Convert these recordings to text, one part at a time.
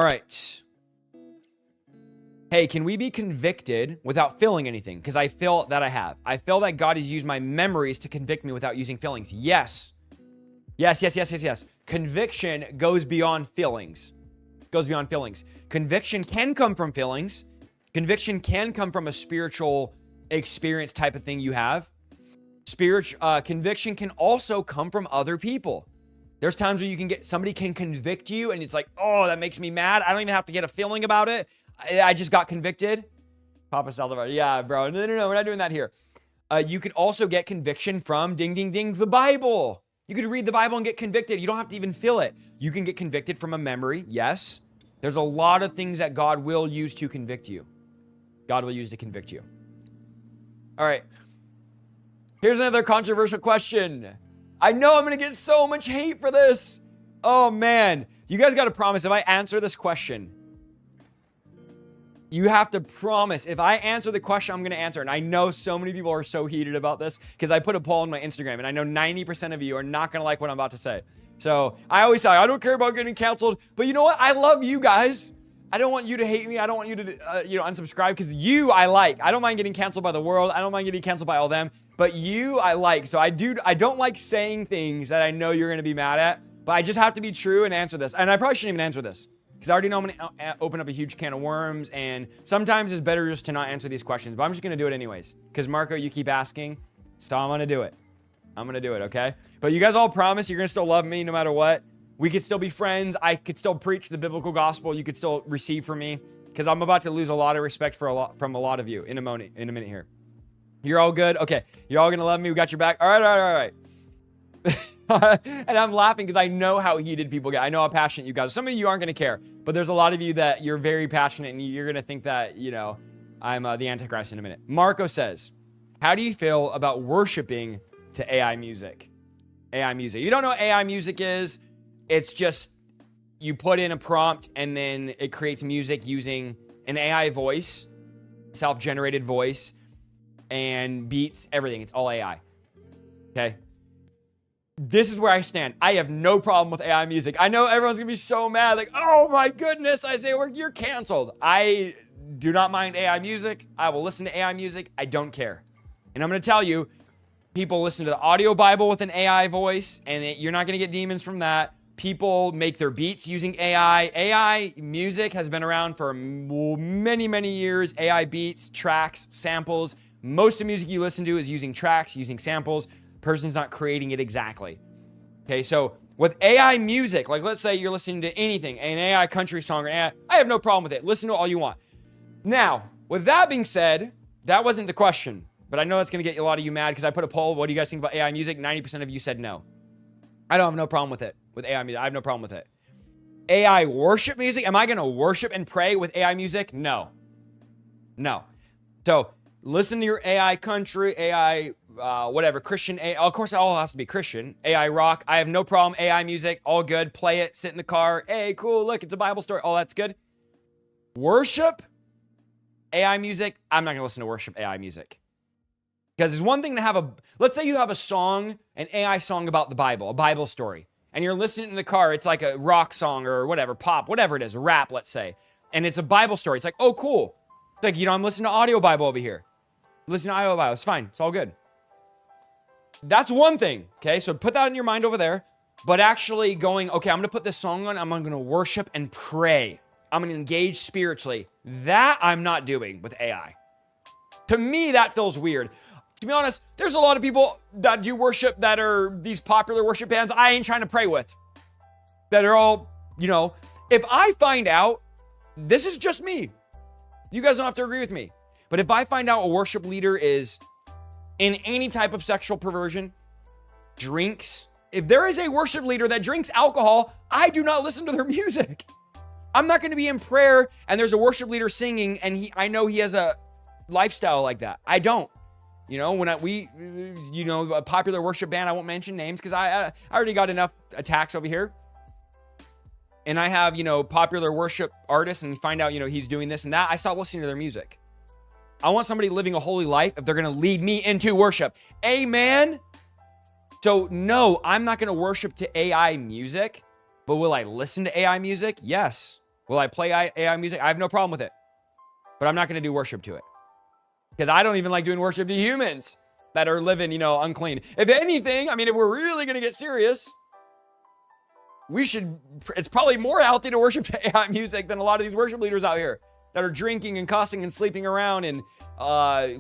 All right. Hey, can we be convicted without feeling anything? Because I feel that I have. I feel that God has used my memories to convict me without using feelings. Yes. Yes. Conviction goes beyond feelings. Conviction can come from feelings. Conviction can come from a spiritual experience type of thing you have. Conviction can also come from other people. There's times where somebody can convict you and it's like, oh, that makes me mad. I don't even have to get a feeling about it. I just got convicted. Papa Saldivar. Yeah, bro. No. We're not doing that here. You could also get conviction from ding, the Bible. You could read the Bible and get convicted. You don't have to even feel it. You can get convicted from a memory. Yes. There's a lot of things that God will use to convict you. All right. Here's another controversial question. I know I'm going to get so much hate for this. Oh, man. You guys got to promise if I answer this question, you have to promise if I answer the question, I'm going to answer. And I know so many people are so heated about this because I put a poll on my Instagram and I know 90% of you are not going to like what I'm about to say. So I always say, I don't care about getting canceled, but you know what? I love you guys. I don't want you to hate me. I don't want you to, unsubscribe because you, I like. I don't mind getting canceled by the world. I don't mind getting canceled by all them, but you, I like. So I don't like saying things that I know you're going to be mad at, but I just have to be true and answer this. And I probably shouldn't even answer this, because I already know I'm going to open up a huge can of worms, and sometimes it's better just to not answer these questions, but I'm just going to do it anyways. Because Marco, you keep asking, so I'm going to do it. Okay? But you guys all promise you're going to still love me no matter what. We could still be friends. I could still preach the biblical gospel. You could still receive from me, because I'm about to lose a lot of respect from a lot of you in a minute here. You're all good? Okay. You're all going to love me. We got your back. All right. And I'm laughing because I know how heated people get. I know how passionate you guys are. Some of you aren't going to care, but there's a lot of you that you're very passionate and you're going to think that, I'm the Antichrist in a minute. Marco says, how do you feel about worshiping to AI music? You don't know what AI music is. It's just you put in a prompt and then it creates music using an AI voice, self-generated voice, and beats, everything. It's all AI. Okay? This is where I stand. I have no problem with AI music. I know everyone's going to be so mad. Like, oh my goodness, Isaiah, you're canceled. I do not mind AI music. I will listen to AI music. I don't care. And I'm going to tell you, people listen to the audio Bible with an AI voice, and you're not going to get demons from that. People make their beats using AI. AI music has been around for many, many years. AI beats, tracks, samples. Most of the music you listen to is using tracks, using samples. Person's not creating it exactly. Okay, so with AI music, like let's say you're listening to anything, an AI country song, or AI, I have no problem with it. Listen to it all you want. Now, with that being said, that wasn't the question, but I know that's going to get a lot of you mad because I put a poll. What do you guys think about AI music? 90% of you said no. I don't have no problem with it, with AI music. I have no problem with it. AI worship music, am I going to worship and pray with AI music? No. So listen to your AI country, AI whatever, Christian, of course it all has to be Christian, AI rock, I have no problem, AI music, all good, play it, sit in the car, hey, cool, look, it's a Bible story, all that's good. Worship, AI music, I'm not going to listen to worship AI music. Because there's one thing to let's say you have a song, an AI song about the Bible, a Bible story, and you're listening in the car, it's like a rock song or whatever, pop, whatever it is, rap, let's say, and it's a Bible story, it's like, oh, cool. It's like, I'm listening to audio Bible over here. Listen to audio Bible, it's fine, it's all good. That's one thing, okay? So put that in your mind over there. But actually going, okay, I'm going to put this song on. I'm going to worship and pray. I'm going to engage spiritually. That I'm not doing with AI. To me, that feels weird. To be honest, there's a lot of people that do worship that are these popular worship bands I ain't trying to pray with. That are all, if I find out, this is just me. You guys don't have to agree with me. But if I find out a worship leader is in any type of sexual perversion, drinks. If there is a worship leader that drinks alcohol, I do not listen to their music. I'm not going to be in prayer and there's a worship leader singing and I know he has a lifestyle like that. I don't. When a popular worship band, I won't mention names because I already got enough attacks over here. And I have, popular worship artists and find out, he's doing this and that. I stop listening to their music. I want somebody living a holy life if they're going to lead me into worship. Amen. So no, I'm not going to worship to AI music, but will I listen to AI music? Yes. Will I play AI music? I have no problem with it. But I'm not going to do worship to it. Because I don't even like doing worship to humans that are living, unclean. If anything, I mean, if we're really going to get serious, it's probably more healthy to worship to AI music than a lot of these worship leaders out here that are drinking and cussing and sleeping around. And a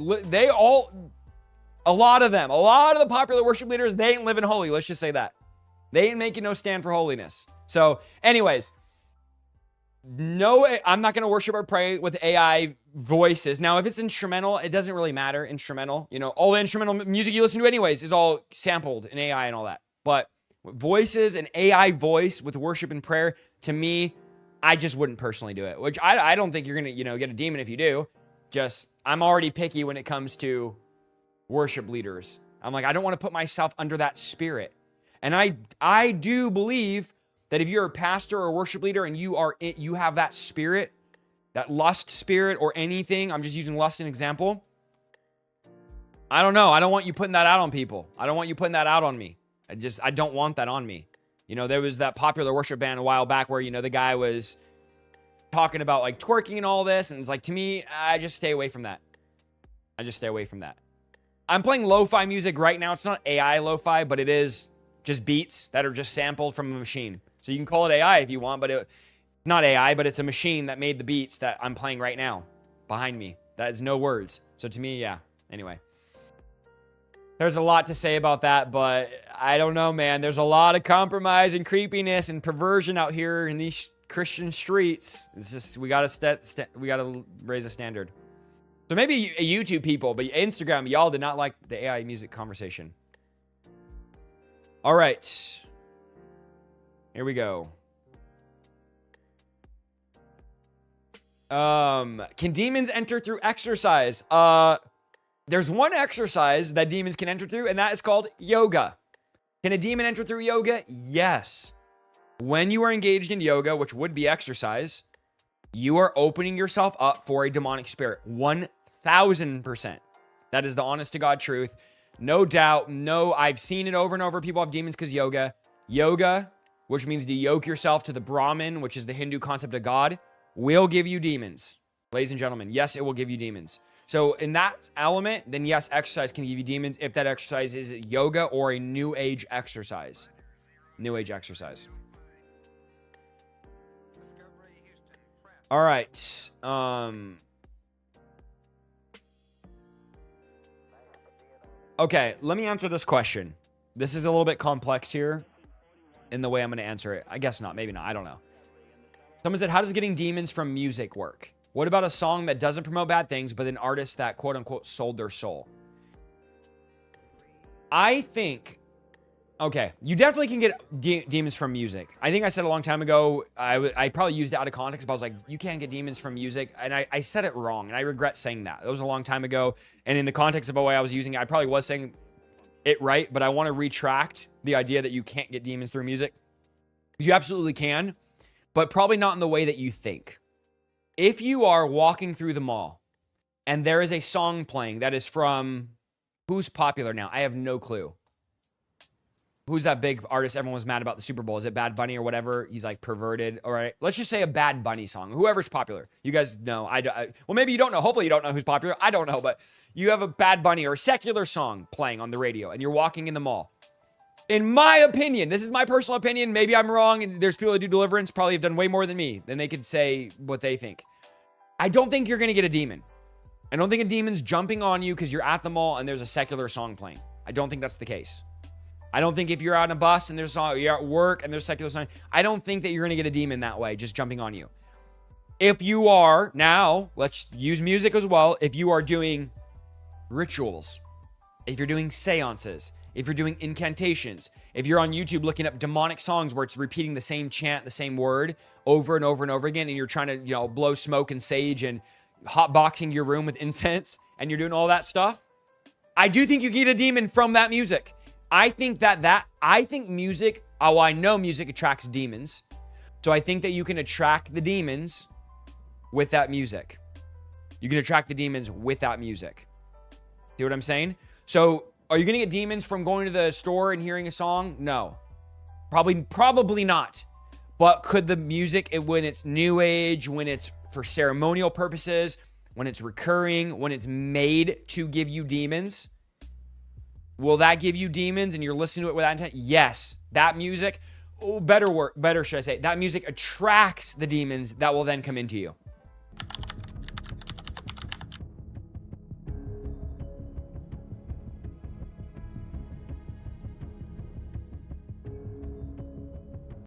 lot of the popular worship leaders, they ain't living holy. Let's just say that. They ain't making no stand for holiness. So anyways, no, I'm not going to worship or pray with AI voices. Now, if it's instrumental, it doesn't really matter. Instrumental, all the instrumental music you listen to anyways is all sampled in AI and all that. But voices and AI voice with worship and prayer, to me, I just wouldn't personally do it, which I don't think you're going to, get a demon if you do. Just, I'm already picky when it comes to worship leaders. I'm like, I don't want to put myself under that spirit. And I do believe that if you're a pastor or a worship leader and you have that spirit, that lust spirit or anything, I'm just using lust as an example. I don't know. I don't want you putting that out on people. I don't want you putting that out on me. I don't want that on me. There was that popular worship band a while back where, the guy was talking about like twerking and all this. And it's like, to me, I just stay away from that. I'm playing lo-fi music right now. It's not AI lo-fi, but it is just beats that are just sampled from a machine. So you can call it AI if you want, but it's not AI, but it's a machine that made the beats that I'm playing right now behind me. That is no words. So to me, yeah. Anyway, there's a lot to say about that, but I don't know, man. There's a lot of compromise and creepiness and perversion out here in these Christian streets. It's just, we got to raise a standard. So maybe YouTube people, but Instagram, y'all did not like the AI music conversation. All right. Here we go. Can demons enter through exercise? There's one exercise that demons can enter through, and that is called yoga. Can a demon enter through yoga? Yes. When you are engaged in yoga, which would be exercise, you are opening yourself up for a demonic spirit. 1000%. That is the honest to God truth. No doubt. No, I've seen it over and over. People have demons because yoga, which means to yoke yourself to the Brahman, which is the Hindu concept of God, will give you demons. Ladies and gentlemen, yes, it will give you demons. So in that element, then yes, exercise can give you demons if that exercise is yoga or a new age exercise. New age exercise. All right. Okay, let me answer this question. This is a little bit complex here in the way I'm going to answer it. I guess not. Maybe not. I don't know. Someone said, how does getting demons from music work? What about a song that doesn't promote bad things, but an artist that quote unquote sold their soul? I think, okay, you definitely can get demons from music. I think I said a long time ago, I probably used it out of context, but I was like, you can't get demons from music. And I said it wrong, and I regret saying that. That was a long time ago. And in the context of the way I was using it, I probably was saying it right, but I want to retract the idea that you can't get demons through music. You absolutely can, but probably not in the way that you think. If you are walking through the mall and there is a song playing that is from, who's popular now? I have no clue. Who's that big artist everyone was mad about the Super Bowl? Is it Bad Bunny or whatever? He's like perverted. All right. Let's just say a Bad Bunny song. Whoever's popular. You guys know. Well, maybe you don't know. Hopefully you don't know who's popular. I don't know. But you have a Bad Bunny or a secular song playing on the radio and you're walking in the mall. In my opinion, this is my personal opinion. Maybe I'm wrong. And there's people that do deliverance probably have done way more than me. Then they could say what they think. I don't think you're going to get a demon. I don't think a demon's jumping on you because you're at the mall and there's a secular song playing. I don't think that's the case. I don't think if you're on a bus and you're at work and there's secular song, I don't think that you're going to get a demon that way, just jumping on you. If you are, now, let's use music as well. If you are doing rituals, if you're doing seances, if you're doing incantations, if you're on YouTube looking up demonic songs where it's repeating the same chant, the same word over and over and over again, and you're trying to, blow smoke and sage and hotboxing your room with incense, and you're doing all that stuff, I do think you get a demon from that music. I think I think music, I know music attracts demons. So I think that you can attract the demons with that music. You can attract the demons with that music. See what I'm saying? So are you going to get demons from going to the store and hearing a song? No. Probably not. But could the music, when it's new age, when it's for ceremonial purposes, when it's recurring, when it's made to give you demons, will that give you demons and you're listening to it with that intent? Yes. That music, better should I say, that music attracts the demons that will then come into you.